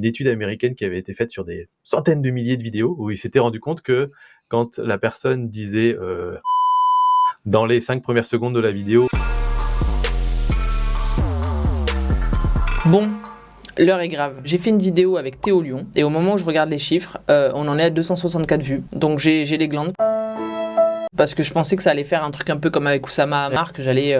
une étude américaine qui avait été faite sur des centaines de milliers de vidéos où ils s'étaient rendu compte que quand la personne disait dans les 5 premières secondes de la vidéo. Bon, l'heure est grave. J'ai fait une vidéo avec Théo Lyon et au moment où je regarde les chiffres, on en est à 264 vues. Donc j'ai les glandes. Parce que je pensais que ça allait faire un truc un peu comme avec Oussama Hamar, que j'allais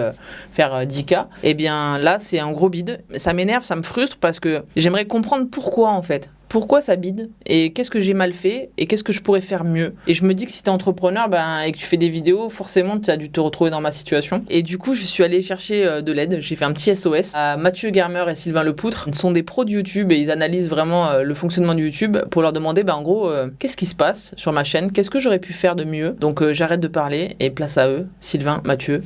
faire 10K. Et bien là, c'est un gros bide. Ça m'énerve, ça me frustre parce que j'aimerais comprendre pourquoi en fait. Pourquoi ça bide et qu'est-ce que j'ai mal fait et qu'est-ce que je pourrais faire mieux. Et je me dis que si t'es entrepreneur et que tu fais des vidéos, forcément tu as dû te retrouver dans ma situation. Et du coup, je suis allé chercher de l'aide. J'ai fait un petit SOS à Mathieu Germer et Sylvain Lepoutre. Ils sont des pros de YouTube et ils analysent vraiment le fonctionnement de YouTube pour leur demander en gros qu'est-ce qui se passe sur ma chaîne, qu'est-ce que j'aurais pu faire de mieux. Donc j'arrête de parler et place à eux, Sylvain, Mathieu.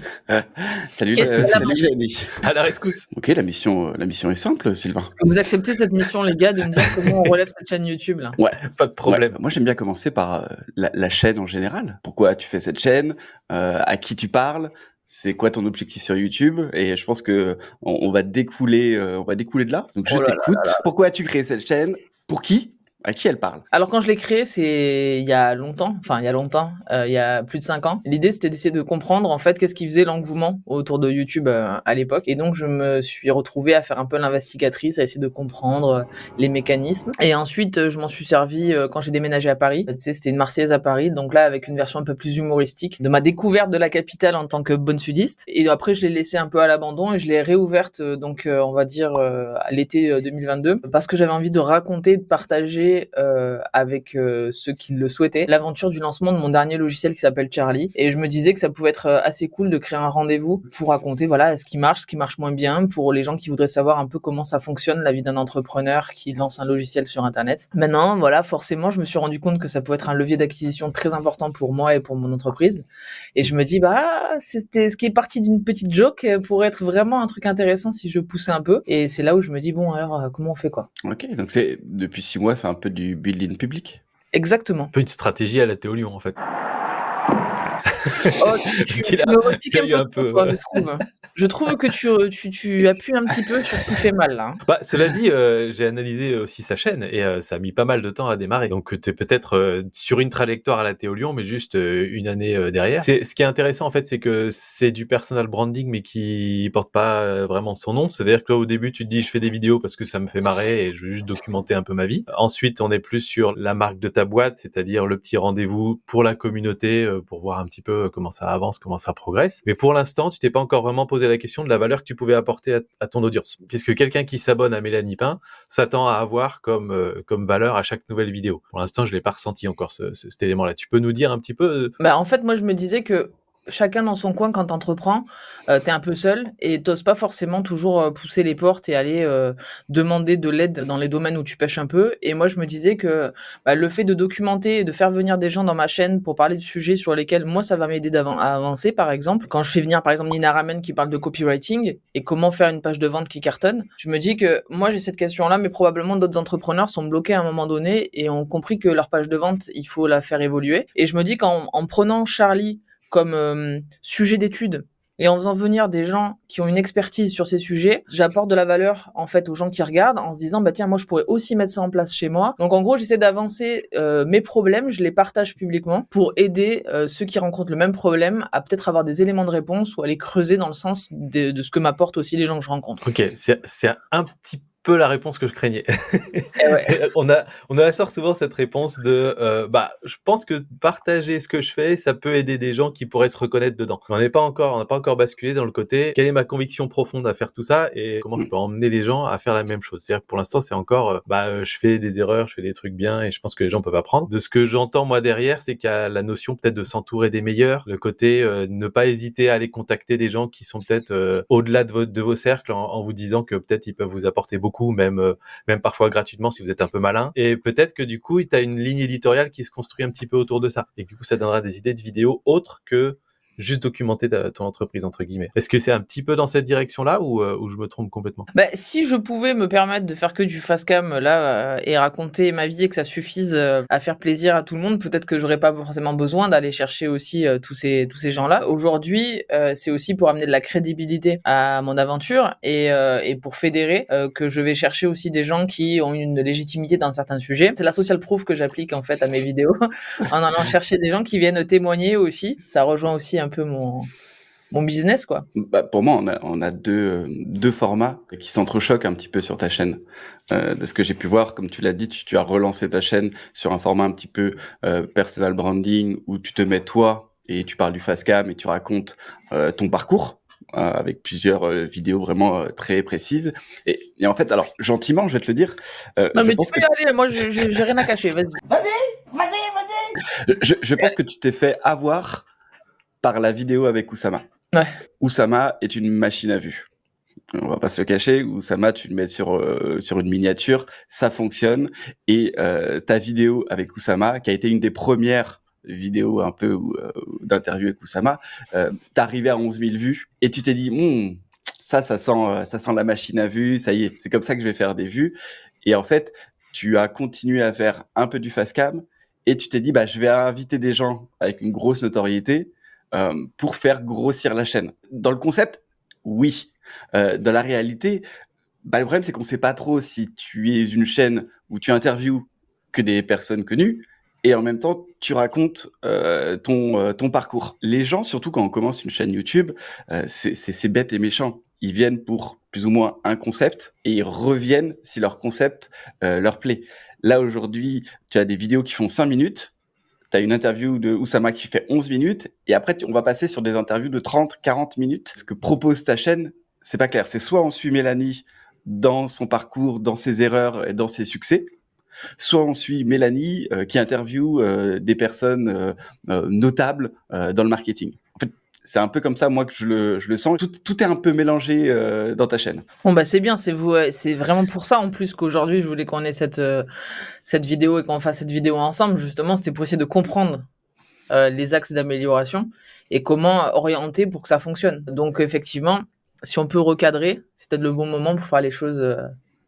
Salut Jérémy. À la rescousse. Ok, la mission est simple, Sylvain. Est-ce que vous acceptez cette mission, les gars, de me dire comment on relève cette chaîne YouTube là? Ouais, pas de problème. Ouais. Moi, j'aime bien commencer par la chaîne en général. Pourquoi tu fais cette chaîne? À qui tu parles? C'est quoi ton objectif sur YouTube? Et je pense que on va découler de là. Donc, je t'écoute. Pourquoi as-tu créé cette chaîne? Pour qui? À qui elle parle? Alors quand je l'ai créé, c'est il y a longtemps, il y a plus de 5 ans. L'idée c'était d'essayer de comprendre en fait qu'est-ce qui faisait l'engouement autour de YouTube à l'époque. Et donc je me suis retrouvée à faire un peu l'investigatrice, à essayer de comprendre les mécanismes. Et ensuite je m'en suis servi quand j'ai déménagé à Paris. Tu sais, c'était une Marseillaise à Paris, donc là avec une version un peu plus humoristique de ma découverte de la capitale en tant que bonne sudiste. Et après je l'ai laissée un peu à l'abandon et je l'ai réouverte on va dire à l'été 2022 parce que j'avais envie de raconter, de partager avec ceux qui le souhaitaient, l'aventure du lancement de mon dernier logiciel qui s'appelle Charlie. Et je me disais que ça pouvait être assez cool de créer un rendez-vous pour raconter ce qui marche moins bien, pour les gens qui voudraient savoir un peu comment ça fonctionne, la vie d'un entrepreneur qui lance un logiciel sur Internet. Maintenant, forcément, je me suis rendu compte que ça pouvait être un levier d'acquisition très important pour moi et pour mon entreprise. Et je me dis, c'était ce qui est parti d'une petite joke pourrait être vraiment un truc intéressant si je poussais un peu. Et c'est là où je me dis, bon, alors, comment on fait quoi? Ok, donc depuis 6 mois, c'est un peu du building public. Exactement. Un peu une stratégie à la Théo Lyon en fait. Oh, tu me repiques un peu, je trouve. Je trouve que tu appuies un petit peu sur ce qui fait mal, là. Cela dit, j'ai analysé aussi sa chaîne et ça a mis pas mal de temps à démarrer. Donc tu es peut-être sur une trajectoire à la Théo Lyon, mais juste une année derrière. Ce qui est intéressant en fait, c'est que c'est du personal branding, mais qui porte pas vraiment son nom. C'est-à-dire que toi, au début, tu te dis, je fais des vidéos parce que ça me fait marrer et je veux juste documenter un peu ma vie. Ensuite, on est plus sur la marque de ta boîte, c'est-à-dire le petit rendez-vous pour la communauté, pour voir un petit peu comment ça avance, comment ça progresse. Mais pour l'instant, tu t'es pas encore vraiment posé la question de la valeur que tu pouvais apporter à ton audience. Qu'est-ce que quelqu'un qui s'abonne à Mélanie Pain s'attend à avoir comme valeur à chaque nouvelle vidéo? Pour l'instant, je l'ai pas ressenti encore cet élément-là. Tu peux nous dire un petit peu? En fait, moi, je me disais que chacun dans son coin, quand t'entreprends, t'es un peu seul et t'oses pas forcément toujours pousser les portes et aller demander de l'aide dans les domaines où tu pêches un peu. Et moi, je me disais que le fait de documenter et de faire venir des gens dans ma chaîne pour parler de sujets sur lesquels moi, ça va m'aider à avancer, par exemple. Quand je fais venir, par exemple, Nina Ramen qui parle de copywriting et comment faire une page de vente qui cartonne, je me dis que moi, j'ai cette question-là, mais probablement d'autres entrepreneurs sont bloqués à un moment donné et ont compris que leur page de vente, il faut la faire évoluer. Et je me dis qu'en prenant Charlie comme sujet d'étude et en faisant venir des gens qui ont une expertise sur ces sujets, j'apporte de la valeur en fait aux gens qui regardent en se disant tiens, moi je pourrais aussi mettre ça en place chez moi. Donc en gros, j'essaie d'avancer mes problèmes, je les partage publiquement pour aider ceux qui rencontrent le même problème à peut-être avoir des éléments de réponse ou à les creuser dans le sens de ce que m'apportent aussi les gens que je rencontre. Ok, c'est un petit peu la réponse que je craignais. Ouais. on sort souvent cette réponse de je pense que partager ce que je fais, ça peut aider des gens qui pourraient se reconnaître dedans. On n'a pas encore basculé dans le côté quelle est ma conviction profonde à faire tout ça et comment je peux emmener les gens à faire la même chose. C'est-à-dire que pour l'instant, c'est encore je fais des erreurs, je fais des trucs bien et je pense que les gens peuvent apprendre. De ce que j'entends moi derrière, c'est qu'il y a la notion peut-être de s'entourer des meilleurs, le côté ne pas hésiter à aller contacter des gens qui sont peut-être au-delà de vos cercles en vous disant que peut-être ils peuvent vous apporter beaucoup, même parfois gratuitement si vous êtes un peu malin. Et peut-être que du coup, tu as une ligne éditoriale qui se construit un petit peu autour de ça. Et du coup, ça donnera des idées de vidéos autres que juste documenter ton entreprise entre guillemets. Est-ce que c'est un petit peu dans cette direction-là ou je me trompe complètement? Bah, si je pouvais me permettre de faire que du fast cam là, et raconter ma vie et que ça suffise, à faire plaisir à tout le monde, peut-être que j'aurais pas forcément besoin d'aller chercher aussi, tous ces gens-là. Aujourd'hui, c'est aussi pour amener de la crédibilité à mon aventure et pour fédérer, que je vais chercher aussi des gens qui ont une légitimité dans certains sujets. C'est la social proof que j'applique en fait à mes vidéos en allant chercher des gens qui viennent témoigner aussi. Ça rejoint aussi un peu mon business, quoi. Bah, pour moi, on a deux formats qui s'entrechoquent un petit peu sur ta chaîne. De ce que j'ai pu voir, comme tu l'as dit, tu as relancé ta chaîne sur un format un petit peu personal branding où tu te mets toi et tu parles du fast cam et tu racontes ton parcours avec plusieurs vidéos vraiment très précises. Et en fait, alors gentiment, je vais te le dire. Non, Je mais tu pense peux que y aller, moi j'ai rien à cacher, vas-y. je pense que tu t'es fait avoir par la vidéo avec Oussama. Ouais. Oussama est une machine à vue. On va pas se le cacher. Oussama, tu le mets sur une miniature, ça fonctionne. Et ta vidéo avec Oussama, qui a été une des premières vidéos un peu d'interview avec Oussama, t'es arrivé à 11 000 vues et tu t'es dit ça sent la machine à vue. Ça y est, c'est comme ça que je vais faire des vues. Et en fait, tu as continué à faire un peu du fast cam et tu t'es dit je vais inviter des gens avec une grosse notoriété pour faire grossir la chaîne. Dans le concept, oui. Dans la réalité, le problème, c'est qu'on sait pas trop si tu es une chaîne où tu interviews que des personnes connues et en même temps, tu racontes ton parcours. Les gens, surtout quand on commence une chaîne YouTube, c'est bête et méchant. Ils viennent pour plus ou moins un concept et ils reviennent si leur concept leur plaît. Là, aujourd'hui, tu as des vidéos qui font 5 minutes. Tu as une interview de Oussama qui fait 11 minutes et après, on va passer sur des interviews de 30, 40 minutes. Ce que propose ta chaîne, c'est pas clair. C'est soit on suit Mélanie dans son parcours, dans ses erreurs et dans ses succès, soit on suit Mélanie qui interviewe des personnes notables dans le marketing. En fait, c'est un peu comme ça, moi, que je le sens. Tout est un peu mélangé dans ta chaîne. Bon, c'est bien, c'est vraiment pour ça en plus qu'aujourd'hui je voulais qu'on ait cette vidéo et qu'on fasse cette vidéo ensemble. Justement, c'était pour essayer de comprendre les axes d'amélioration et comment orienter pour que ça fonctionne. Donc effectivement, si on peut recadrer, c'est peut-être le bon moment pour faire les choses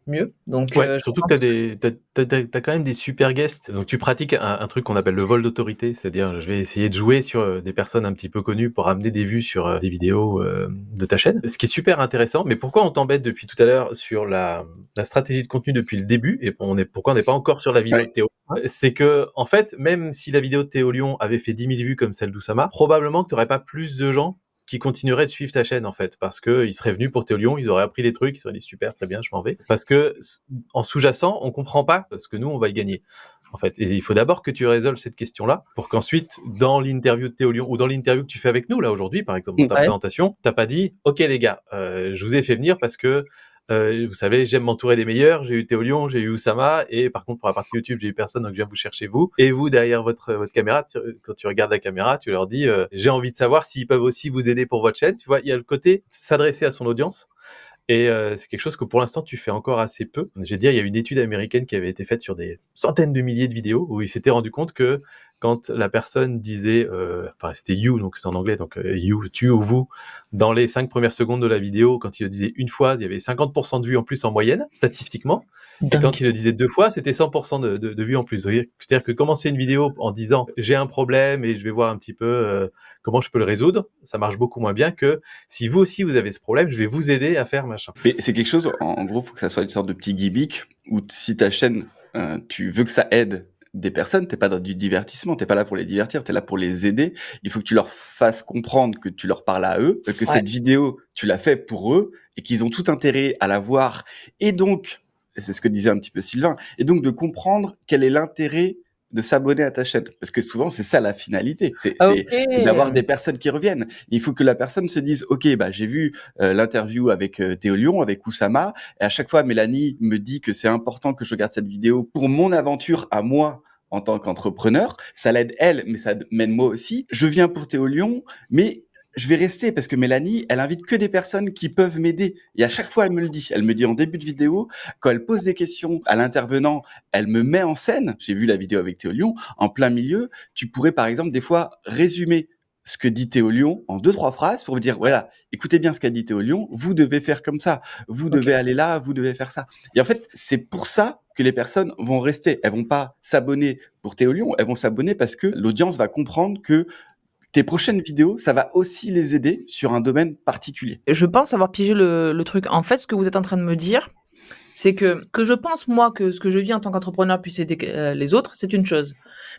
mieux. Donc surtout que t'as quand même des super guests. Donc tu pratiques un truc qu'on appelle le vol d'autorité, c'est-à-dire je vais essayer de jouer sur des personnes un petit peu connues pour amener des vues sur des vidéos de ta chaîne. Ce qui est super intéressant. Mais pourquoi on t'embête depuis tout à l'heure sur la stratégie de contenu depuis le début et pourquoi on n'est pas encore sur la vidéo de Théo? C'est que en fait, même si la vidéo de Théo Lyon avait fait 10 000 vues comme celle d'Oussama, probablement que tu n'aurais pas plus de gens qui continueraient de suivre ta chaîne en fait, parce que ils seraient venus pour Théo Lyon, ils auraient appris des trucs, ils auraient dit super, très bien, je m'en vais. Parce que en sous-jacent, on comprend pas ce que nous on va y gagner. En fait, et il faut d'abord que tu résolves cette question-là pour qu'ensuite, dans l'interview de Théo Lyon ou dans l'interview que tu fais avec nous là aujourd'hui, par exemple dans ta présentation, t'as pas dit OK les gars, je vous ai fait venir parce que vous savez, j'aime m'entourer des meilleurs. J'ai eu Théo Lyon, j'ai eu Oussama, et par contre pour la partie YouTube, j'ai eu personne, donc je viens vous chercher vous. Et vous derrière votre caméra, quand tu regardes la caméra, tu leur dis j'ai envie de savoir s'ils peuvent aussi vous aider pour votre chaîne. Tu vois, il y a le côté s'adresser à son audience. Et c'est quelque chose que pour l'instant tu fais encore assez peu. Je vais dire, il y a une étude américaine qui avait été faite sur des centaines de milliers de vidéos où ils s'étaient rendu compte que quand la personne disait, c'était you, donc c'est en anglais, donc you, tu ou vous, dans les 5 premières secondes de la vidéo, quand il le disait une fois, il y avait 50% de vues en plus en moyenne, statistiquement. Et quand il le disait 2 fois, c'était 100% de vues en plus. C'est-à-dire que commencer une vidéo en disant j'ai un problème et je vais voir un petit peu comment je peux le résoudre, ça marche beaucoup moins bien que si vous aussi vous avez ce problème, je vais vous aider à faire machin. Mais c'est quelque chose, en gros, faut que ça soit une sorte de petit gimmick où si ta chaîne, tu veux que ça aide des personnes, t'es pas dans du divertissement, t'es pas là pour les divertir, t'es là pour les aider. Il faut que tu leur fasses comprendre que tu leur parles à eux, que cette vidéo, tu l'as fait pour eux et qu'ils ont tout intérêt à la voir. Et donc, et c'est ce que disait un petit peu Sylvain, et donc de comprendre quel est l'intérêt de s'abonner à ta chaîne. Parce que souvent, c'est ça la finalité. C'est d'avoir des personnes qui reviennent. Il faut que la personne se dise, OK, j'ai vu l'interview avec Théo Lyon, avec Oussama, et à chaque fois, Mélanie me dit que c'est important que je regarde cette vidéo pour mon aventure à moi en tant qu'entrepreneur. Ça l'aide elle, mais ça m'aide moi aussi. Je viens pour Théo Lyon, mais je vais rester parce que Mélanie, elle invite que des personnes qui peuvent m'aider. Et à chaque fois, elle me le dit. Elle me dit en début de vidéo, quand elle pose des questions à l'intervenant, elle me met en scène. J'ai vu la vidéo avec Théo Lyon. En plein milieu, tu pourrais par exemple des fois résumer ce que dit Théo Lion en 2-3 phrases pour vous dire, voilà, écoutez bien ce qu'a dit Théo Lion, vous devez faire comme ça, vous devez aller là, vous devez faire ça. Et en fait, c'est pour ça que les personnes vont rester. Elles vont pas s'abonner pour Théo Lion, elles vont s'abonner parce que l'audience va comprendre que tes prochaines vidéos, ça va aussi les aider sur un domaine particulier. Je pense avoir pigé le truc. En fait, ce que vous êtes en train de me dire, c'est que je pense, moi, que ce que je vis en tant qu'entrepreneur puisse aider les autres, c'est une chose.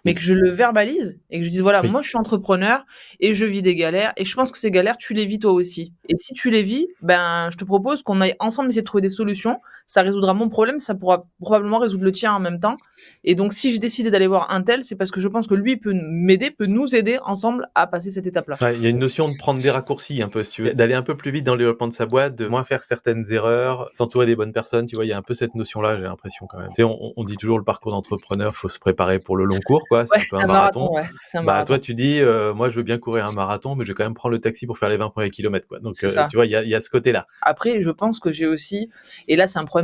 Mais que je le verbalise et que je dise, voilà, moi, je suis entrepreneur et je vis des galères. Et je pense que ces galères, tu les vis toi aussi. Et si tu les vis, ben, je te propose qu'on aille ensemble essayer de trouver des solutions. Ça résoudra mon problème, ça pourra probablement résoudre le tien en même temps. Et donc, si j'ai décidé d'aller voir un tel, c'est parce que je pense que lui peut m'aider, peut nous aider ensemble à passer cette étape-là. Ouais, il y a une notion de prendre des raccourcis un peu, si tu veux, d'aller un peu plus vite dans le développement de sa boîte, de moins faire certaines erreurs, s'entourer des bonnes personnes, tu vois, il y a un peu cette notion-là, j'ai l'impression quand même. Tu sais, on dit toujours le parcours d'entrepreneur, faut se préparer pour le long cours, quoi, c'est un peu un marathon. Ouais, c'est un Bah, marathon. toi, tu dis, moi, je veux bien courir un marathon, mais je vais quand même prendre le taxi pour faire les 20 premiers kilomètres, quoi. Donc, C'est ça. tu vois, il y a ce côté-là. Après, je pense que j'ai aussi, et là c'est un problème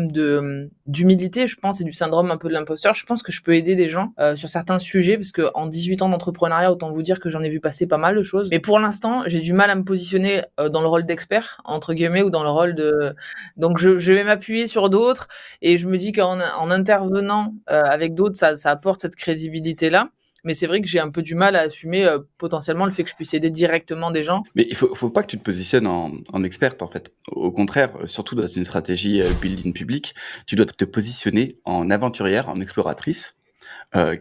d'humilité, je pense, et du syndrome un peu de l'imposteur. Je pense que je peux aider des gens sur certains sujets, parce que en 18 ans d'entrepreneuriat, autant vous dire que j'en ai vu passer pas mal de choses. Mais pour l'instant, j'ai du mal à me positionner dans le rôle d'expert, entre guillemets, ou dans le rôle de... Donc je vais m'appuyer sur d'autres, et je me dis qu'en intervenant avec d'autres, ça apporte cette crédibilité-là. Mais c'est vrai que j'ai un peu du mal à assumer potentiellement le fait que je puisse aider directement des gens. Mais il faut pas que tu te positionnes en experte, en fait. Au contraire, surtout dans une stratégie building public, tu dois te positionner en aventurière, en exploratrice,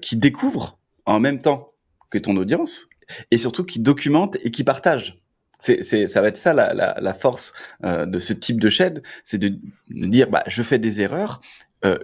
qui découvre en même temps que ton audience, et surtout qui documente et qui partage. Ça va être ça la force de ce type de chaîne, c'est de dire, bah, je fais des erreurs,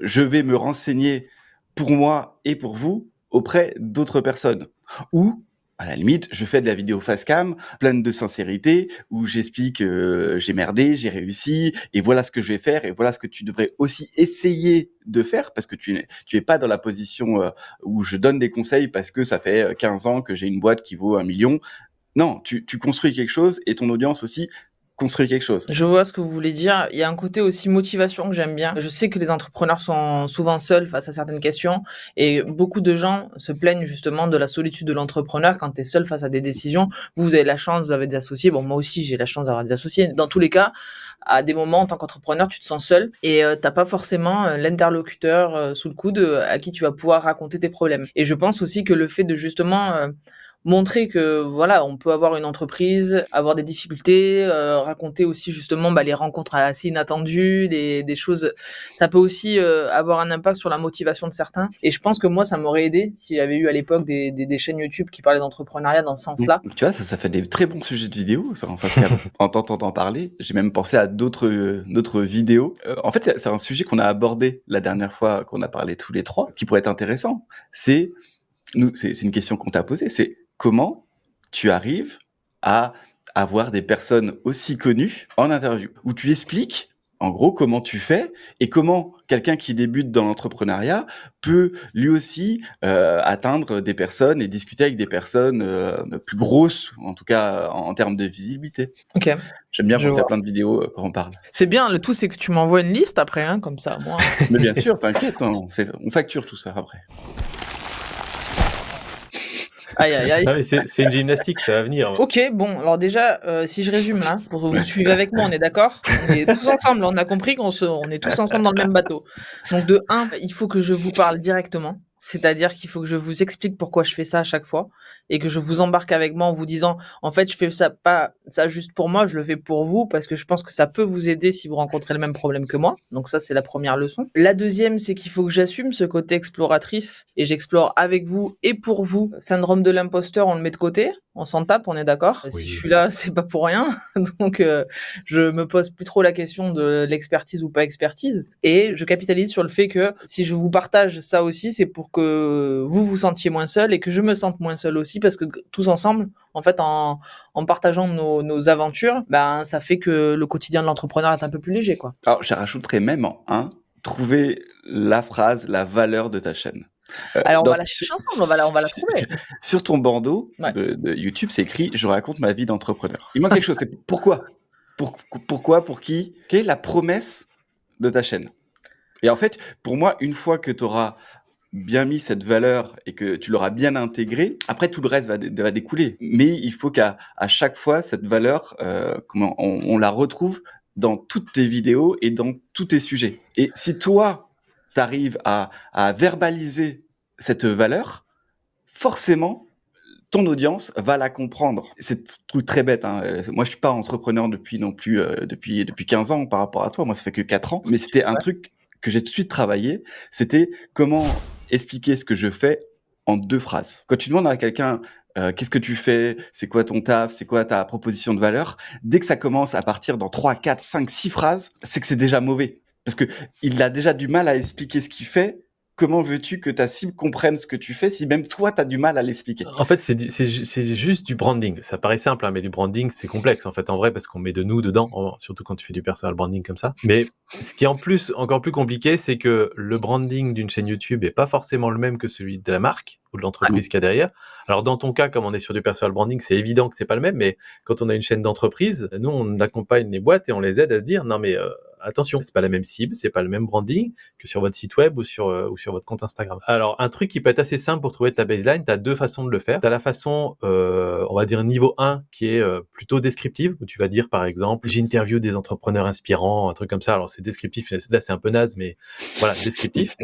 je vais me renseigner pour moi et pour vous auprès d'autres personnes. Ou, à la limite, je fais de la vidéo face cam, pleine de sincérité, où j'explique j'ai merdé, j'ai réussi, et voilà ce que je vais faire, et voilà ce que tu devrais aussi essayer de faire, parce que tu es pas dans la position où je donne des conseils parce que ça fait 15 ans que j'ai une boîte qui vaut 1 million. Non, tu construis quelque chose, et ton audience aussi construit quelque chose. Je vois ce que vous voulez dire. Il y a un côté aussi motivation que j'aime bien. Je sais que les entrepreneurs sont souvent seuls face à certaines questions, et beaucoup de gens se plaignent justement de la solitude de l'entrepreneur quand tu es seul face à des décisions. Vous avez la chance, vous avez des associés. Bon, moi aussi, j'ai la chance d'avoir des associés. Dans tous les cas, à des moments, en tant qu'entrepreneur, tu te sens seul et t'as pas forcément l'interlocuteur sous le coude à qui tu vas pouvoir raconter tes problèmes. Et je pense aussi que le fait de justement montrer que voilà, on peut avoir une entreprise, avoir des difficultés, raconter aussi justement les rencontres assez inattendues, des choses, ça peut aussi avoir un impact sur la motivation de certains. Et je pense que moi, ça m'aurait aidé s'il y avait eu à l'époque des chaînes YouTube qui parlaient d'entrepreneuriat dans ce sens-là. Tu vois, ça fait des très bons sujets de vidéos, ça, en face cam. En t'entendant parler, j'ai même pensé à d'autres vidéos. En fait, c'est un sujet qu'on a abordé la dernière fois qu'on a parlé tous les trois, qui pourrait être intéressant. C'est une question qu'on t'a posée, c'est comment tu arrives à avoir des personnes aussi connues en interview, où tu expliques en gros comment tu fais et comment quelqu'un qui débute dans l'entrepreneuriat peut lui aussi atteindre des personnes et discuter avec des personnes plus grosses, en tout cas en termes de visibilité. Ok. J'aime bien Je penser à vois. plein de vidéos quand on parle. C'est bien, le tout c'est que tu m'envoies une liste après, hein, comme ça, moi. Mais bien sûr, t'inquiète, hein, on facture tout ça après. Aïe, aïe, aïe. Non, mais c'est une gymnastique, ça va venir. Ok, bon, alors déjà, si je résume là, pour que vous suivez avec moi, on est d'accord? On est tous ensemble, on a compris on est tous ensemble dans le même bateau. Donc de 1, il faut que je vous parle directement, c'est-à-dire qu'il faut que je vous explique pourquoi je fais ça à chaque fois, et que je vous embarque avec moi en vous disant, en fait, je fais ça pas ça juste pour moi, je le fais pour vous, parce que je pense que ça peut vous aider si vous rencontrez le même problème que moi. Donc ça, c'est la première leçon. La deuxième, c'est qu'il faut que j'assume ce côté exploratrice, et j'explore avec vous et pour vous. Syndrome de l'imposteur, on le met de côté, on s'en tape, on est d'accord. Oui. Si je suis là, c'est pas pour rien. Donc je me pose plus trop la question de l'expertise ou pas expertise, et je capitalise sur le fait que si je vous partage ça aussi, c'est pour que vous vous sentiez moins seul et que je me sente moins seul aussi, parce que tous ensemble, en fait, en partageant nos aventures, ça fait que le quotidien de l'entrepreneur est un peu plus léger, quoi. Alors, je rajouterais même en 1, trouver la phrase, la valeur de ta chaîne. Alors on va la chercher ensemble, on va la trouver. Sur ton bandeau Ouais. de YouTube, c'est écrit « Je raconte ma vie d'entrepreneur ». Il manque quelque chose, c'est pourquoi ? Pourquoi ? Pour qui ? Quelle est la promesse de ta chaîne ? Et en fait, pour moi, une fois que tu auras bien mis cette valeur et que tu l'auras bien intégrée, après tout le reste va découler. Mais il faut qu'à chaque fois, cette valeur, on la retrouve dans toutes tes vidéos et dans tous tes sujets. Et si toi, tu arrives à verbaliser cette valeur, forcément, ton audience va la comprendre. C'est un truc très bête, hein. Moi, je suis pas entrepreneur depuis 15 ans par rapport à toi. Moi, ça fait que 4 ans. Mais c'était un truc que j'ai tout de suite travaillé. C'était comment expliquer ce que je fais en 2 phrases. Quand tu demandes à quelqu'un qu'est-ce que tu fais, c'est quoi ton taf, c'est quoi ta proposition de valeur, dès que ça commence à partir dans 3, 4, 5, 6 phrases, c'est que c'est déjà mauvais. Parce que il a déjà du mal à expliquer ce qu'il fait. Comment veux-tu que ta cible comprenne ce que tu fais si même toi, tu as du mal à l'expliquer? En fait, c'est juste du branding. Ça paraît simple, hein, mais du branding, c'est complexe, en fait, en vrai, parce qu'on met de nous dedans, surtout quand tu fais du personal branding comme ça. Mais ce qui est en plus, encore plus compliqué, c'est que le branding d'une chaîne YouTube est pas forcément le même que celui de la marque ou de l'entreprise qu'il y a derrière. Alors, dans ton cas, comme on est sur du personal branding, c'est évident que c'est pas le même, mais quand on a une chaîne d'entreprise, nous, on accompagne les boîtes et on les aide à se dire, non, mais, attention, c'est pas la même cible, c'est pas le même branding que sur votre site web ou sur votre compte Instagram. Alors, un truc qui peut être assez simple pour trouver ta baseline, t'as 2 façons de le faire. T'as la façon, on va dire niveau 1, qui est plutôt descriptive, où tu vas dire par exemple, j'interview des entrepreneurs inspirants, un truc comme ça. Alors c'est descriptif, là c'est un peu naze, mais voilà, descriptif.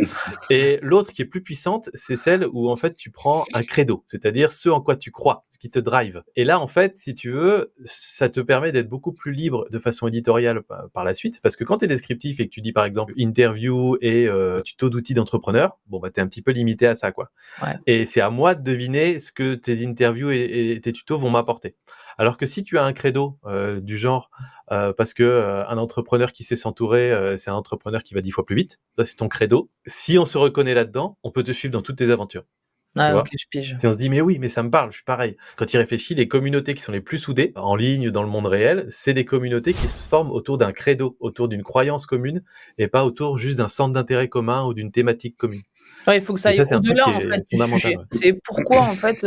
Et l'autre qui est plus puissante, c'est celle où en fait tu prends un credo, c'est-à-dire ce en quoi tu crois, ce qui te drive. Et là en fait, si tu veux, ça te permet d'être beaucoup plus libre de façon éditoriale par la suite, parce que quand tu es descriptif et que tu dis par exemple interview et tuto d'outils d'entrepreneur, bon bah t'es un petit peu limité à ça quoi. Ouais. Et c'est à moi de deviner ce que tes interviews et tes tutos vont m'apporter. Alors que si tu as un credo du genre parce que un entrepreneur qui sait s'entourer, c'est un entrepreneur qui va 10 fois plus vite, ça c'est ton credo. Si on se reconnaît là-dedans, on peut te suivre dans toutes tes aventures. Ah, vois ok, je pige. Si on se dit mais oui, mais ça me parle, je suis pareil. Quand il réfléchit, les communautés qui sont les plus soudées, en ligne, dans le monde réel, c'est des communautés qui se forment autour d'un credo, autour d'une croyance commune, et pas autour juste d'un centre d'intérêt commun ou d'une thématique commune. Ouais, il faut que ça Et aille ça, c'est un truc au-delà, qui en fait, est du fondamental. sujet. Ouais. C'est pourquoi, en fait,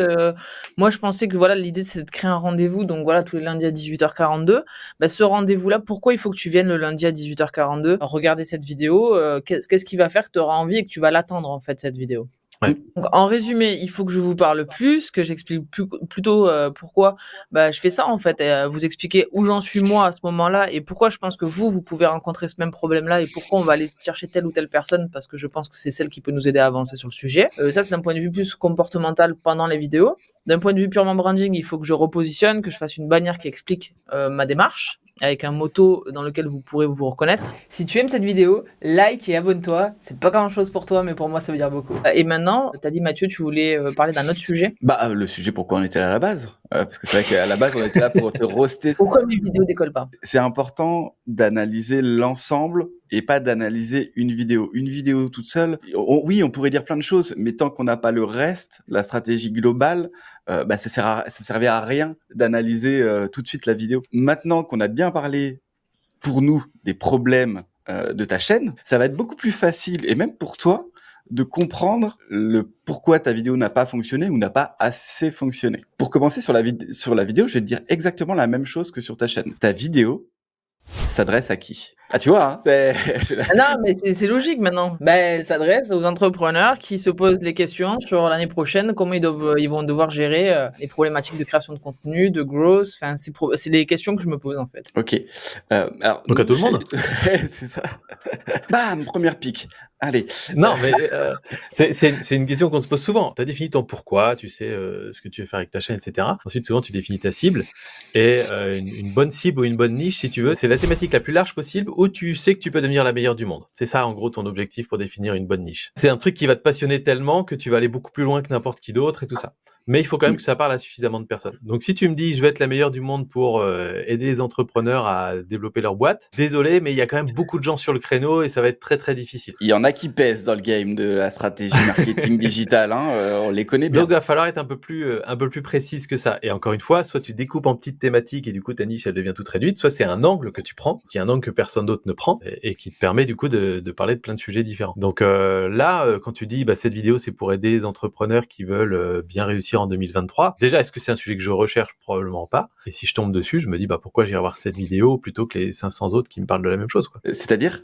moi, je pensais que voilà, l'idée, c'est de créer un rendez-vous, donc voilà, tous les lundis à 18h42. Bah, ce rendez-vous-là, pourquoi il faut que tu viennes le lundi à 18h42 regarder cette vidéo? Qu'est-ce qui va faire que tu auras envie et que tu vas l'attendre, en fait, cette vidéo? Ouais. Donc, en résumé, il faut que je vous parle plus, que j'explique plutôt pourquoi bah, je fais ça, en fait, et vous expliquer où j'en suis moi à ce moment-là et pourquoi je pense que vous pouvez rencontrer ce même problème-là et pourquoi on va aller chercher telle ou telle personne parce que je pense que c'est celle qui peut nous aider à avancer sur le sujet. Ça, c'est d'un point de vue plus comportemental pendant les vidéos. D'un point de vue purement branding, il faut que je repositionne, que je fasse une bannière qui explique ma démarche avec un motto dans lequel vous pourrez vous reconnaître. Si tu aimes cette vidéo, like et abonne-toi. C'est pas grand chose pour toi, mais pour moi, ça veut dire beaucoup. Et maintenant, t'as dit, Mathieu, tu voulais parler d'un autre sujet. Bah, le sujet, pourquoi on était là à la base. Parce que c'est vrai qu'à la base, on était là pour te roaster. Pourquoi mes vidéos décollent pas? C'est important d'analyser l'ensemble et pas d'analyser une vidéo. Une vidéo toute seule, oui, on pourrait dire plein de choses, mais tant qu'on n'a pas le reste, la stratégie globale, bah, ça servait à rien d'analyser tout de suite la vidéo. Maintenant qu'on a bien parlé pour nous des problèmes de ta chaîne, ça va être beaucoup plus facile, et même pour toi, de comprendre le pourquoi ta vidéo n'a pas fonctionné ou n'a pas assez fonctionné. Pour commencer sur la vidéo, je vais te dire exactement la même chose que sur ta chaîne. Ta vidéo s'adresse à qui? Ah, tu vois, hein, Non, mais c'est logique maintenant. Bah, elle s'adresse aux entrepreneurs qui se posent les questions sur l'année prochaine, comment ils vont devoir gérer les problématiques de création de contenu, de growth. Enfin, c'est des questions que je me pose en fait. Ok. Alors, Donc à tout le monde. c'est ça. Bam, première pique. Allez. Non, mais c'est une question qu'on se pose souvent. Tu as défini ton pourquoi, tu sais ce que tu veux faire avec ta chaîne, etc. Ensuite, souvent, tu définis ta cible. Et une bonne cible ou une bonne niche, si tu veux, c'est la thématique la plus large possible où tu sais que tu peux devenir la meilleure du monde. C'est ça, en gros, ton objectif pour définir une bonne niche. C'est un truc qui va te passionner tellement que tu vas aller beaucoup plus loin que n'importe qui d'autre et tout ça. Mais il faut quand même que ça parle à suffisamment de personnes. Donc, si tu me dis, je vais être la meilleure du monde pour aider les entrepreneurs à développer leur boîte, désolé, mais il y a quand même beaucoup de gens sur le créneau et ça va être très, très difficile. Il y en a qui pèsent dans le game de la stratégie marketing digitale, hein, on les connaît bien. Donc, il va falloir être un peu plus précise que ça. Et encore une fois, soit tu découpes en petites thématiques et du coup, ta niche, elle devient toute réduite, soit c'est un angle que tu prends, qui est un angle que personne d'autre ne prend et qui te permet du coup de parler de plein de sujets différents. Donc là, quand tu dis, bah, cette vidéo, c'est pour aider les entrepreneurs qui veulent bien réussir en 2023, déjà, est-ce que c'est un sujet que je recherche? Probablement pas. Et si je tombe dessus, je me dis, bah, pourquoi j'irai voir cette vidéo plutôt que les 500 autres qui me parlent de la même chose, quoi. C'est-à-dire,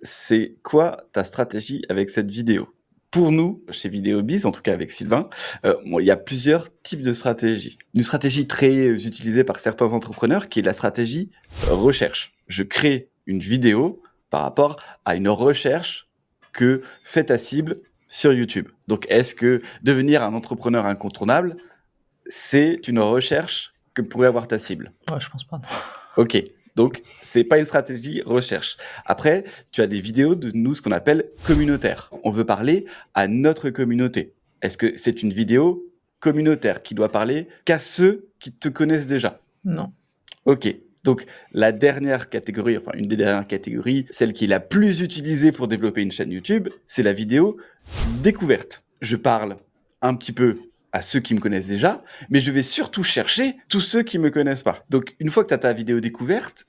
c'est quoi ta stratégie avec cette vidéo? Pour nous, chez VidéoBiz, en tout cas avec Sylvain, il y a plusieurs types de stratégies. Une stratégie très utilisée par certains entrepreneurs qui est la stratégie recherche. Je crée une vidéo par rapport à une recherche que fait ta cible sur YouTube. Donc, est-ce que devenir un entrepreneur incontournable, c'est une recherche que pourrait avoir ta cible? Ouais, je pense pas. Non. Ok. Donc, c'est pas une stratégie recherche. Après, tu as des vidéos de nous, ce qu'on appelle communautaires. On veut parler à notre communauté. Est-ce que c'est une vidéo communautaire qui doit parler qu'à ceux qui te connaissent déjà? Non. Ok. Donc, la dernière catégorie, enfin, une des dernières catégories, celle qui est la plus utilisée pour développer une chaîne YouTube, c'est la vidéo découverte. Je parle un petit peu à ceux qui me connaissent déjà, mais je vais surtout chercher tous ceux qui me connaissent pas. Donc, une fois que tu as ta vidéo découverte,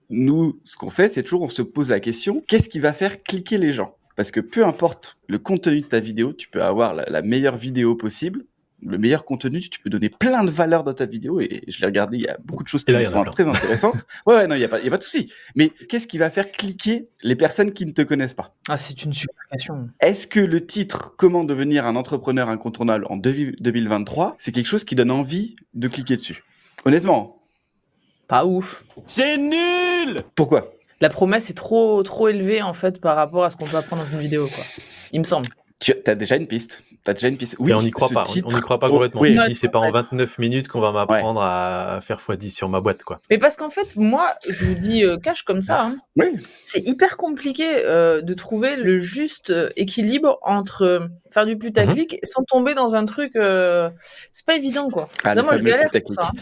nous, ce qu'on fait, c'est toujours, on se pose la question, qu'est-ce qui va faire cliquer les gens? Parce que peu importe le contenu de ta vidéo, tu peux avoir la meilleure vidéo possible, le meilleur contenu, tu peux donner plein de valeur dans ta vidéo, et je l'ai regardé, il y a beaucoup de choses qui sont très intéressantes. Ouais, non, il y a pas de souci. Mais qu'est-ce qui va faire cliquer les personnes qui ne te connaissent pas? Ah, c'est une super question. Est-ce que le titre « Comment devenir un entrepreneur incontournable en 2023 », c'est quelque chose qui donne envie de cliquer dessus? Honnêtement. Pas ouf. C'est nul! Pourquoi? La promesse est trop élevée, en fait, par rapport à ce qu'on peut apprendre dans une vidéo, quoi. Il me semble. Tu as déjà une piste. Oui, et on n'y croit pas. On n'y croit pas complètement. Oui. On dit c'est pas en 29 minutes qu'on va m'apprendre à faire x10 sur ma boîte, quoi. Mais parce qu'en fait, moi, je vous dis cash comme ça, hein, Oui. c'est hyper compliqué de trouver le juste équilibre entre faire du putaclic sans tomber dans un truc. C'est pas évident, quoi. Non, moi, je galère pour ça. Hein.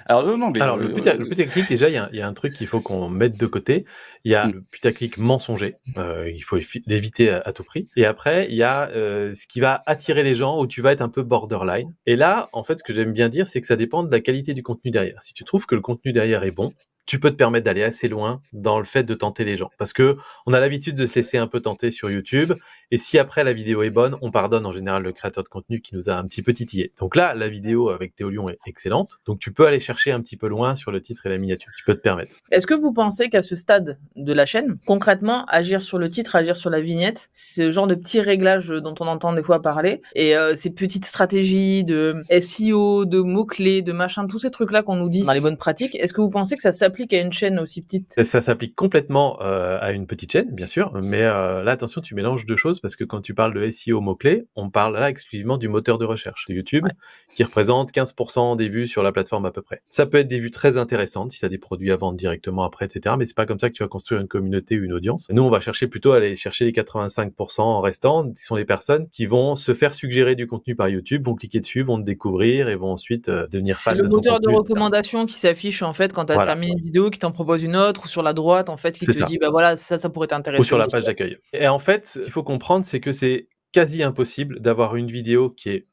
Alors, non, mais alors le putaclic, déjà, il y a un truc qu'il faut qu'on mette de côté. Il y a le putaclic mensonger. Il faut l'éviter à tout prix. Et après, il y a ce qui va attirer les gens où tu vas être un peu borderline. Et là, en fait, ce que j'aime bien dire, c'est que ça dépend de la qualité du contenu derrière. Si tu trouves que le contenu derrière est bon, tu peux te permettre d'aller assez loin dans le fait de tenter les gens. Parce que on a l'habitude de se laisser un peu tenter sur YouTube. Et si après la vidéo est bonne, on pardonne en général le créateur de contenu qui nous a un petit peu titillé. Donc là, la vidéo avec Théo Lion est excellente. Donc tu peux aller chercher un petit peu loin sur le titre et la miniature. Tu peux te permettre. Est-ce que vous pensez qu'à ce stade de la chaîne, concrètement, agir sur le titre, agir sur la vignette, c'est le genre de petits réglages dont on entend des fois parler, et ces petites stratégies de SEO, de mots-clés, de machin, tous ces trucs-là qu'on nous dit dans les bonnes pratiques, est-ce que vous pensez que ça s'applique à une chaîne aussi petite? Ça s'applique complètement à une petite chaîne, bien sûr, mais là, attention, tu mélanges deux choses, parce que quand tu parles de SEO mots-clés, on parle là exclusivement du moteur de recherche de YouTube, qui représente 15% des vues sur la plateforme à peu près. Ça peut être des vues très intéressantes, si tu as des produits à vendre directement après, etc., mais c'est pas comme ça que tu vas construire une communauté ou une audience. Nous, on va chercher plutôt à aller chercher les 85% restants, qui sont les personnes qui vont se faire suggérer du contenu par YouTube, vont cliquer dessus, vont te découvrir et vont ensuite devenir fan de ton contenu. C'est le moteur de recommandation qui s'affiche en fait quand tu as terminé une vidéo, qui t'en propose une autre, ou sur la droite en fait qui te dit bah voilà, ça pourrait t'intéresser. Ou sur la page d'accueil. Et en fait, ce qu'il faut comprendre, c'est que c'est quasi impossible d'avoir une vidéo qui est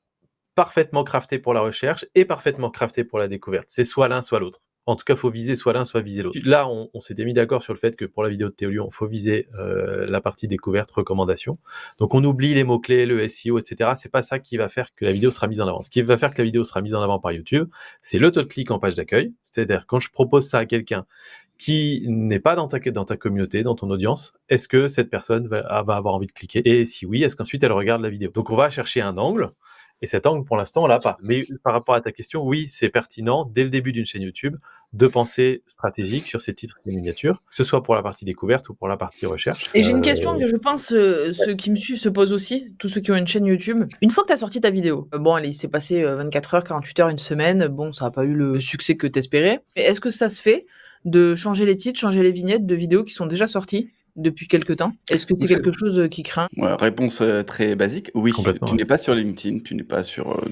parfaitement craftée pour la recherche et parfaitement craftée pour la découverte. C'est soit l'un, soit l'autre. En tout cas, faut viser soit l'un, soit viser l'autre. Là, on s'était mis d'accord sur le fait que pour la vidéo de Théo Lion, faut viser la partie découverte, recommandation. Donc, on oublie les mots-clés, le SEO, etc. C'est pas ça qui va faire que la vidéo sera mise en avant. Ce qui va faire que la vidéo sera mise en avant par YouTube, c'est le taux de clic en page d'accueil. C'est-à-dire, quand je propose ça à quelqu'un qui n'est pas dans ta communauté, dans ton audience, est-ce que cette personne va avoir envie de cliquer? Et si oui, est-ce qu'ensuite elle regarde la vidéo? Donc, on va chercher un angle. Et cet angle, pour l'instant, on l'a pas. Mais par rapport à ta question, oui, c'est pertinent, dès le début d'une chaîne YouTube, de penser stratégique sur ces titres et ces miniatures, que ce soit pour la partie découverte ou pour la partie recherche. Et j'ai une question que je pense ceux qui me suivent se posent aussi, tous ceux qui ont une chaîne YouTube. Une fois que tu as sorti ta vidéo, bon, allez, il s'est passé 24 heures, 48 heures, une semaine, bon, ça n'a pas eu le succès que t'espérais. Mais est-ce que ça se fait de changer les titres, changer les vignettes de vidéos qui sont déjà sorties depuis quelques temps? Est-ce que c'est quelque chose qui craint? Réponse très basique. Oui, tu n'es pas sur LinkedIn, tu n'es pas sur...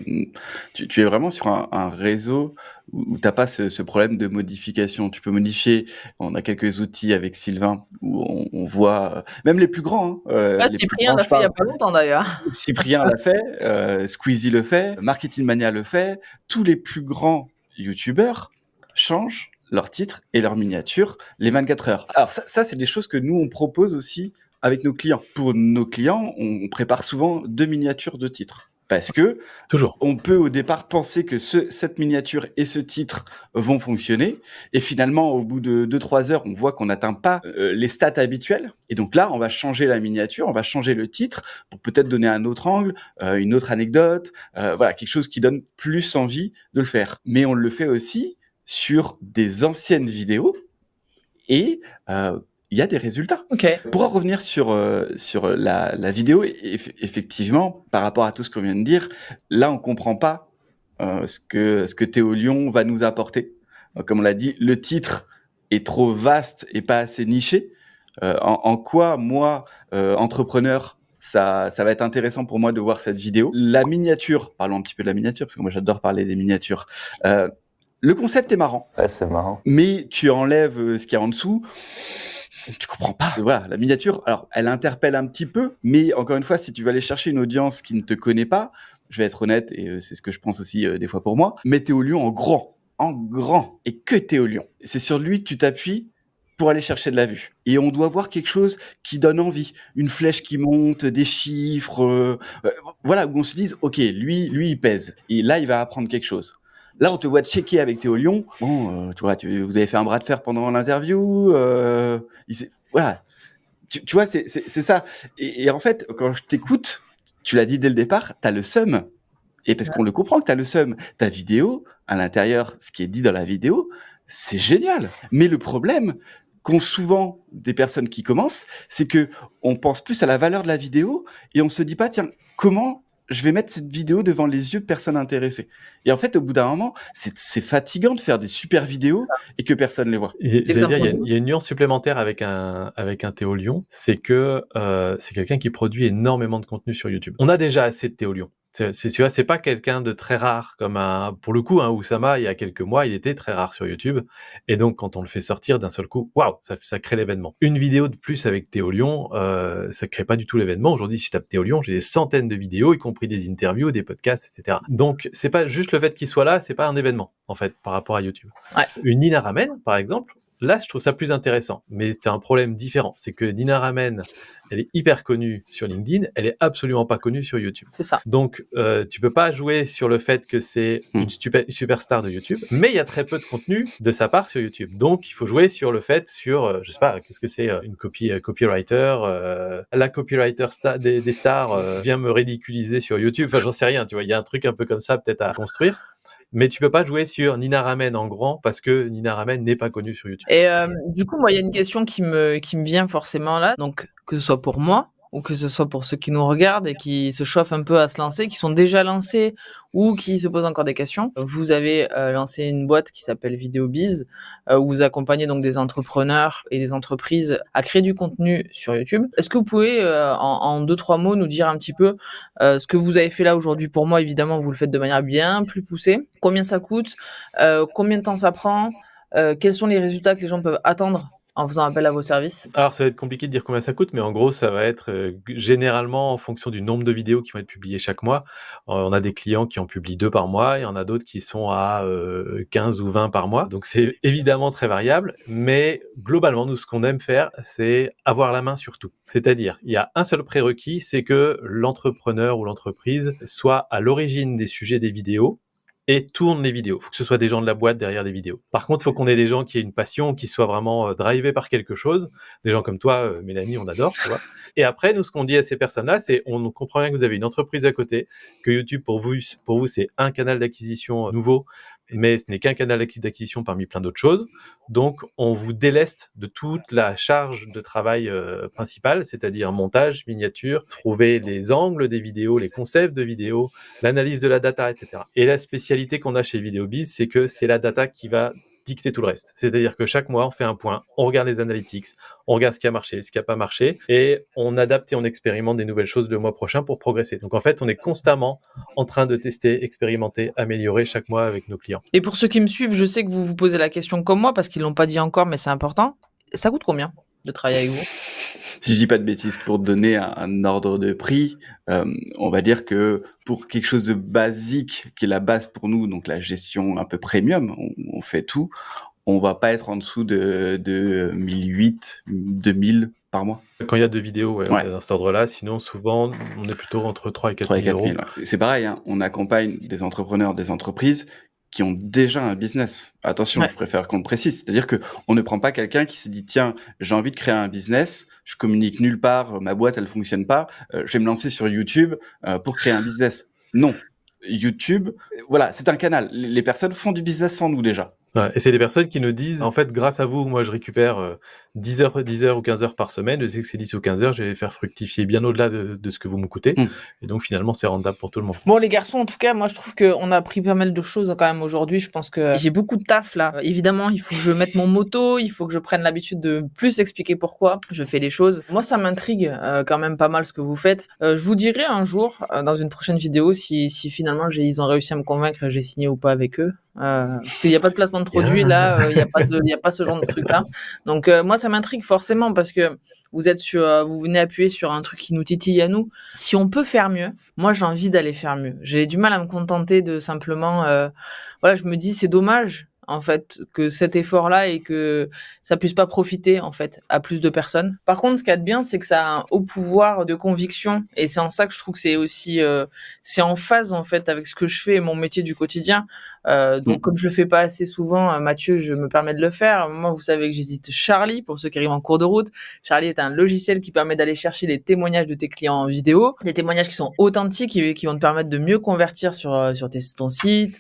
tu es vraiment sur un réseau où tu n'as pas ce problème de modification. Tu peux modifier. On a quelques outils avec Sylvain où on voit... même les plus grands. Cyprien l'a fait il n'y a pas longtemps d'ailleurs. Cyprien l'a fait, Squeezie le fait, Marketing Mania le fait. Tous les plus grands YouTubeurs changent leur titre et leur miniature les 24 heures. Alors ça c'est des choses que nous on propose aussi avec nos clients. Pour nos clients, on prépare souvent 2 miniatures de titres. Parce que Toujours. on peut au départ penser que cette miniature et ce titre vont fonctionner, et finalement au bout de 2-3 heures, on voit qu'on n'atteint pas les stats habituelles, et donc là, on va changer la miniature, on va changer le titre pour peut-être donner un autre angle, une autre anecdote, voilà, quelque chose qui donne plus envie de le faire. Mais on le fait aussi sur des anciennes vidéos, et il y a des résultats. Ok. Pour en revenir sur la vidéo, effectivement, par rapport à tout ce qu'on vient de dire, là, on comprend pas ce que Théo Lyon va nous apporter. Comme on l'a dit, le titre est trop vaste et pas assez niché. En quoi, moi, entrepreneur, ça va être intéressant pour moi de voir cette vidéo. La miniature, parlons un petit peu de la miniature, parce que moi j'adore parler des miniatures. Le concept est marrant. Ouais, c'est marrant. Mais tu enlèves ce qu'il y a en dessous, tu comprends pas. Voilà, la miniature, alors elle interpelle un petit peu, mais encore une fois, si tu vas aller chercher une audience qui ne te connaît pas, je vais être honnête, et c'est ce que je pense aussi des fois pour moi, mets Théo Lyon en grand, et que Théo Lyon. C'est sur lui que tu t'appuies pour aller chercher de la vue. Et on doit voir quelque chose qui donne envie. Une flèche qui monte, des chiffres, voilà, où on se dise, ok, lui, il pèse. Et là, il va apprendre quelque chose. Là, on te voit checker avec Théo Lyon. Bon, tu vois, vous avez fait un bras de fer pendant l'interview. Voilà. Tu vois, c'est ça. Et en fait, quand je t'écoute, tu l'as dit dès le départ, t'as le seum. Et parce qu'on le comprend que t'as le seum. Ta vidéo, à l'intérieur, ce qui est dit dans la vidéo, c'est génial. Mais le problème qu'ont souvent des personnes qui commencent, c'est que on pense plus à la valeur de la vidéo et on se dit pas, tiens, comment je vais mettre cette vidéo devant les yeux de personnes intéressées. Et en fait, au bout d'un moment, c'est fatigant de faire des super vidéos et que personne les voit. J'allais dire, il y a une nuance supplémentaire avec un Théo Lyon, c'est que c'est quelqu'un qui produit énormément de contenu sur YouTube. On a déjà assez de Théo Lyon. C'est pas quelqu'un de très rare comme pour le coup, Oussama, il y a quelques mois, il était très rare sur YouTube. Et donc, quand on le fait sortir d'un seul coup, waouh, ça crée l'événement. Une vidéo de plus avec Théo Lyon, ça crée pas du tout l'événement. Aujourd'hui, si je tape Théo Lyon, j'ai des centaines de vidéos, y compris des interviews, des podcasts, etc. Donc, c'est pas juste le fait qu'il soit là, c'est pas un événement, en fait, par rapport à YouTube. Ouais. Une Nina Ramen, par exemple, là, je trouve ça plus intéressant. Mais c'est un problème différent. C'est que Nina Ramen, elle est hyper connue sur LinkedIn, elle est absolument pas connue sur YouTube. C'est ça. Donc, tu peux pas jouer sur le fait que c'est une superstar de YouTube, mais il y a très peu de contenu de sa part sur YouTube. Donc, il faut jouer sur le fait je sais pas, qu'est-ce que c'est une copywriter, la copywriter des stars vient me ridiculiser sur YouTube. Enfin, j'en sais rien, tu vois, il y a un truc un peu comme ça peut-être à construire. Mais tu peux pas jouer sur Nina Ramen en grand parce que Nina Ramen n'est pas connue sur YouTube. Et du coup, moi, il y a une question qui me vient forcément là. Donc, que ce soit pour moi ou que ce soit pour ceux qui nous regardent et qui se chauffent un peu à se lancer, qui sont déjà lancés ou qui se posent encore des questions. Vous avez lancé une boîte qui s'appelle VideoBiz, où vous accompagnez donc des entrepreneurs et des entreprises à créer du contenu sur YouTube. Est-ce que vous pouvez, en 2-3 mots, nous dire un petit peu ce que vous avez fait là aujourd'hui? Pour moi, évidemment, vous le faites de manière bien plus poussée. Combien ça coûte? Combien de temps ça prend? Quels sont les résultats que les gens peuvent attendre en faisant appel à vos services? Alors, ça va être compliqué de dire combien ça coûte, mais en gros, ça va être généralement en fonction du nombre de vidéos qui vont être publiées chaque mois. On a des clients qui en publient 2 par mois, il y en a d'autres qui sont à 15 ou 20 par mois. Donc, c'est évidemment très variable, mais globalement, nous, ce qu'on aime faire, c'est avoir la main sur tout. C'est-à-dire, il y a un seul prérequis, c'est que l'entrepreneur ou l'entreprise soit à l'origine des sujets des vidéos et tourne les vidéos. Il faut que ce soit des gens de la boîte derrière les vidéos. Par contre, il faut qu'on ait des gens qui aient une passion, qui soient vraiment drivés par quelque chose. Des gens comme toi, Mélanie, on adore, tu vois. Et après, nous, ce qu'on dit à ces personnes-là, c'est on comprend bien que vous avez une entreprise à côté, que YouTube, pour vous c'est un canal d'acquisition nouveau, mais ce n'est qu'un canal d'acquisition parmi plein d'autres choses. Donc, on vous déleste de toute la charge de travail principale, c'est-à-dire montage, miniature, trouver les angles des vidéos, les concepts de vidéos, l'analyse de la data, etc. Et la spécialité qu'on a chez VideoBiz, c'est que c'est la data qui va dicter tout le reste. C'est-à-dire que chaque mois, on fait un point, on regarde les analytics, on regarde ce qui a marché, ce qui n'a pas marché, et on adapte et on expérimente des nouvelles choses le mois prochain pour progresser. Donc en fait, on est constamment en train de tester, expérimenter, améliorer chaque mois avec nos clients. Et pour ceux qui me suivent, je sais que vous vous posez la question comme moi, parce qu'ils l'ont pas dit encore, mais c'est important. Ça coûte combien de travailler avec vous? Si je dis pas de bêtises, pour donner un ordre de prix, on va dire que pour quelque chose de basique, qui est la base pour nous, donc la gestion un peu premium, on fait tout, on va pas être en dessous de 1008, 2000 par mois. Quand il y a 2 vidéos, ouais, Ouais. dans cet ordre-là, sinon souvent, on est plutôt entre 3 et 4 3 et 000 4 €. 000, ouais. C'est pareil, hein, on accompagne des entrepreneurs, des entreprises qui ont déjà un business. Attention, Ouais. je préfère qu'on le précise. C'est-à-dire qu'on ne prend pas quelqu'un qui se dit, tiens, j'ai envie de créer un business, je communique nulle part, ma boîte, elle fonctionne pas, je vais me lancer sur YouTube pour créer un business. Non. YouTube, voilà, c'est un canal. Les personnes font du business sans nous déjà. Ouais, et c'est des personnes qui nous disent: «En fait, grâce à vous, moi, je récupère, 10 heures ou 15 heures par semaine. Je sais que ces 10 ou 15 heures, je vais les faire fructifier bien au-delà de ce que vous me coûtez» Mmh. et donc finalement, c'est rentable pour tout le monde. Bon, les garçons, en tout cas, moi, je trouve qu'on a appris pas mal de choses quand même aujourd'hui. Je pense que j'ai beaucoup de taf là. Évidemment, il faut que je mette mon moto, il faut que je prenne l'habitude de plus expliquer pourquoi je fais les choses. Moi, ça m'intrigue quand même pas mal ce que vous faites. Je vous dirai un jour, dans une prochaine vidéo, si finalement ils ont réussi à me convaincre et j'ai signé ou pas avec eux. Parce qu'il n'y a pas de placement de produit là, il n'y a pas ce genre de truc là. Donc moi, ça m'intrigue forcément parce que vous venez appuyer sur un truc qui nous titille à nous. Si on peut faire mieux, moi, j'ai envie d'aller faire mieux. J'ai du mal à me contenter de simplement, voilà, je me dis c'est dommage en fait que cet effort-là et que ça puisse pas profiter en fait à plus de personnes. Par contre, ce qu'il y a de bien, c'est que ça a un haut pouvoir de conviction et c'est en ça que je trouve que c'est aussi c'est en phase en fait avec ce que je fais et mon métier du quotidien. Donc comme je le fais pas assez souvent, Mathieu, je me permets de le faire. Moi, vous savez que j'hésite Charlie pour ceux qui arrivent en cours de route. Charlie est un logiciel qui permet d'aller chercher les témoignages de tes clients en vidéo, des témoignages qui sont authentiques et qui vont te permettre de mieux convertir sur ton site,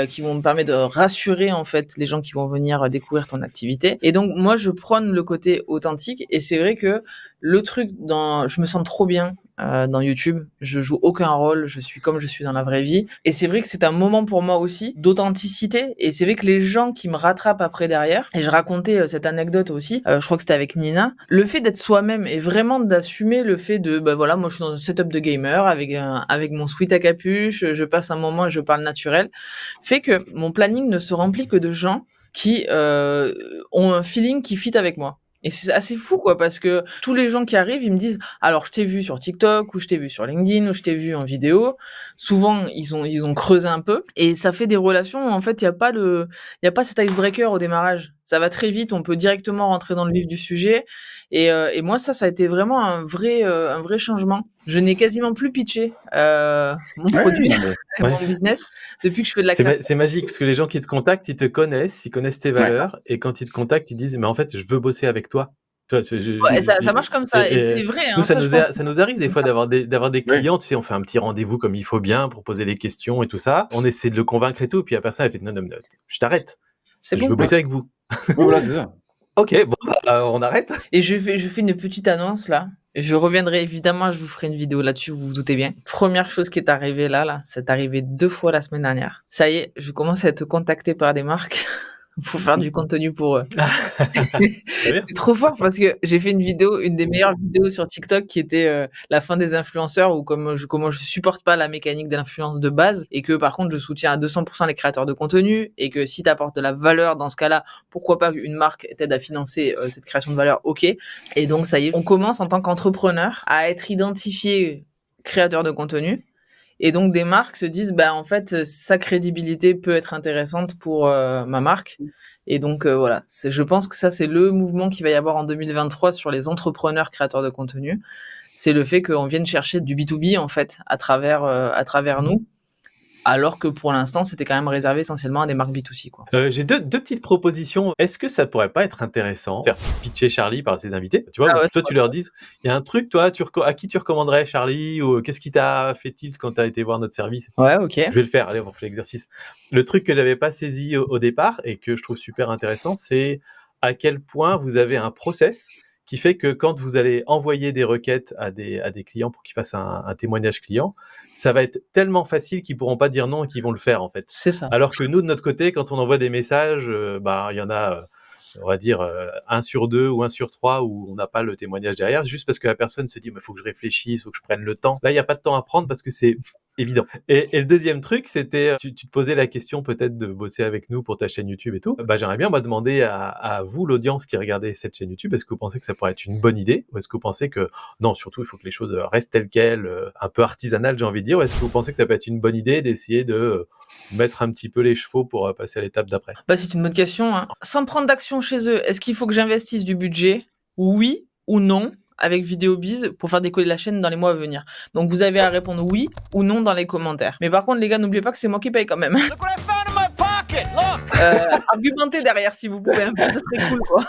qui vont te permettre de rassurer en fait les gens qui vont venir découvrir ton activité. Et donc moi, je prône le côté authentique et c'est vrai que le truc je me sens trop bien dans YouTube. Je joue aucun rôle, je suis comme je suis dans la vraie vie. Et c'est vrai que c'est un moment pour moi aussi d'authenticité. Et c'est vrai que les gens qui me rattrapent après derrière, et je racontais cette anecdote aussi, je crois que c'était avec Nina, le fait d'être soi-même et vraiment d'assumer le fait de, bah voilà, moi je suis dans un setup de gamer avec mon sweat à capuche, je passe un moment et je parle naturel, fait que mon planning ne se remplit que de gens qui ont un feeling qui fit avec moi. Et c'est assez fou, quoi, parce que tous les gens qui arrivent, ils me disent, alors, je t'ai vu sur TikTok, ou je t'ai vu sur LinkedIn, ou je t'ai vu en vidéo. Souvent, ils ont creusé un peu. Et ça fait des relations, en fait, il y a pas cet icebreaker au démarrage. Ça va très vite, on peut directement rentrer dans le vif du sujet. Et moi, ça a été vraiment un vrai changement. Je n'ai quasiment plus pitché, mon produit, Ouais. mon business, depuis que je fais de la création. C'est magique parce que les gens qui te contactent, ils te connaissent, ils connaissent tes valeurs et quand ils te contactent, ils disent: «Mais en fait, je veux bosser avec toi». Tu vois? Ouais, ça marche comme ça. Et c'est vrai, Nous, hein, ça, je pense. ça nous arrive des fois d'avoir des Ouais. clients, tu sais, on fait un petit rendez-vous comme il faut bien pour poser les questions et tout ça. On essaie de le convaincre et tout, puis la personne elle fait: «Non, non, non, je t'arrête, C'est je bon. veux bosser avec vous». Voilà, c'est ça. OK, bon, bah, on arrête. Et je fais une petite annonce là. Je reviendrai évidemment, je vous ferai une vidéo là-dessus, vous vous doutez bien. Première chose qui est arrivée là, c'est arrivé 2 fois la semaine dernière. Ça y est, je commence à être contacté par des marques pour faire du contenu pour eux. Très bien. C'est trop fort parce que j'ai fait une vidéo, une des meilleures vidéos sur TikTok qui était la fin des influenceurs ou comment je supporte pas la mécanique de l'influence de base et que par contre je soutiens à 200% les créateurs de contenu et que si tu apportes de la valeur dans ce cas-là, pourquoi pas une marque t'aide à financer cette création de valeur, ok. Et donc ça y est, on commence en tant qu'entrepreneur à être identifié créateur de contenu. Et donc des marques se disent, bah en fait, sa crédibilité peut être intéressante pour ma marque. Et donc voilà, je pense que ça c'est le mouvement qu'il va y avoir en 2023 sur les entrepreneurs créateurs de contenu. C'est le fait qu'on vienne chercher du B2B en fait à travers nous, alors que pour l'instant c'était quand même réservé essentiellement à des marques B2C, quoi. J'ai deux petites propositions. Est-ce que ça pourrait pas être intéressant, faire pitcher Charlie par ses invités? Tu vois, Ah ouais, toi, tu leur dises, il y a un truc, toi, à qui tu recommanderais Charlie ou qu'est-ce qui t'a fait tilt quand tu as été voir notre service? ouais, ok. Je vais le faire, allez, on fait l'exercice. Le truc que j'avais pas saisi au départ et que je trouve super intéressant, c'est à quel point vous avez un process qui fait que quand vous allez envoyer des requêtes à des clients pour qu'ils fassent un témoignage client, ça va être tellement facile qu'ils pourront pas dire non et qu'ils vont le faire, en fait. C'est ça. Alors que nous, de notre côté, quand on envoie des messages, bah, il y en a, on va dire, 1 sur 2 ou 1 sur 3 où on n'a pas le témoignage derrière, juste parce que la personne se dit: «Mais faut que je réfléchisse, faut que je prenne le temps». Là, il y a pas de temps à prendre parce que c'est évident. Et le deuxième truc, c'était, tu te posais la question peut-être de bosser avec nous pour ta chaîne YouTube et tout. Bah, j'aimerais bien, moi, demander à vous, l'audience qui regardez cette chaîne YouTube, est-ce que vous pensez que ça pourrait être une bonne idée? Ou est-ce que vous pensez que non, surtout, il faut que les choses restent telles quelles, un peu artisanales, j'ai envie de dire? Ou est-ce que vous pensez que ça peut être une bonne idée d'essayer de mettre un petit peu les chevaux pour passer à l'étape d'après? Bah, c'est une bonne question, hein. Sans prendre d'action chez eux, est-ce qu'il faut que j'investisse du budget? Oui ou non avec VidéoBiz pour faire décoller la chaîne dans les mois à venir. Donc vous avez à répondre oui ou non dans les commentaires. Mais par contre les gars, n'oubliez pas que c'est moi qui paye quand même. Argumentez derrière si vous pouvez un peu, ça serait cool quoi.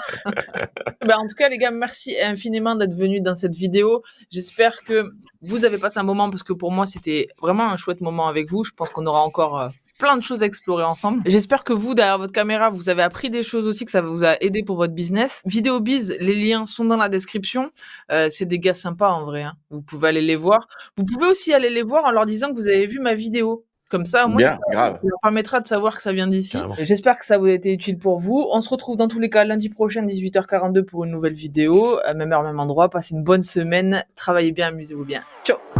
En tout cas les gars, merci infiniment d'être venus dans cette vidéo. J'espère que vous avez passé un moment, parce que pour moi c'était vraiment un chouette moment avec vous. Je pense qu'on aura encore plein de choses à explorer ensemble. J'espère que vous, derrière votre caméra, vous avez appris des choses aussi, que ça vous a aidé pour votre business. VidéoBiz, les liens sont dans la description. C'est des gars sympas en vrai, hein. Vous pouvez aller les voir. Vous pouvez aussi aller les voir en leur disant que vous avez vu ma vidéo. Comme ça, au moins, Bien, grave. ça leur permettra de savoir que ça vient d'ici. Carrément. J'espère que ça vous a été utile pour vous. On se retrouve dans tous les cas lundi prochain, 18h42 pour une nouvelle vidéo. Même heure, même endroit. Passez une bonne semaine. Travaillez bien, amusez-vous bien. Ciao!